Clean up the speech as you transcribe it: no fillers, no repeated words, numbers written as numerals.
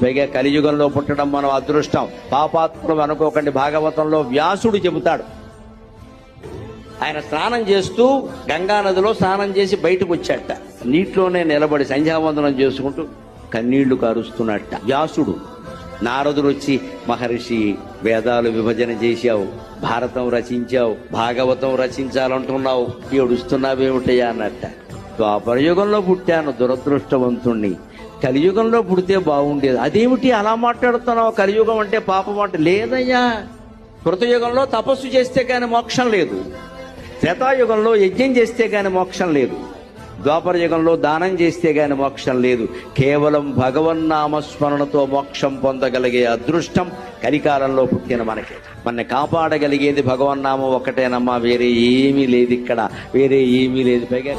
పైగా కలియుగంలో పుట్టడం మనం అదృష్టం. పాపాత్ములు అనుకోకండి. భాగవతంలో వ్యాసుడు చెబుతాడు, ఆయన స్నానం చేస్తూ గంగానదిలో స్నానం చేసి బయటకు వచ్చాట. నీటిలోనే నిలబడి సంధ్యావందనం చేసుకుంటూ కన్నీళ్లు కారుస్తున్నట్ట. వ్యాసుడు. నారదుడు వచ్చి, మహర్షి వేదాలు విభజన చేశావు, భారతం రచించావు, భాగవతం రచించాలంటున్నావు, ఏడుస్తున్నావేమిటయ్యా అన్నట్ట. ద్వాపరయుగంలో పుట్టాను, దురదృష్టవంతుణ్ణి. కలియుగంలో పుడితే బాగుండేది. అదేమిటి అలా మాట్లాడుతున్నావు? కలియుగం అంటే పాపం అంటే లేదయ్యా. కృతయుగంలో తపస్సు చేస్తే కానీ మోక్షం లేదు. త్రేతాయుగంలో యజ్ఞం చేస్తే కానీ మోక్షం లేదు. ద్వాపర యుగంలో దానం చేస్తే గాని మోక్షం లేదు. కేవలం భగవన్నామస్మరణతో మోక్షం పొందగలిగే అదృష్టం కలికాలంలో పుట్టిన మనకి. మన కాపాడగలిగేది భగవన్నామం ఒక్కటేనమ్మా, వేరే ఏమీ లేదు ఇక్కడ, వేరే ఏమీ లేదు. పైగా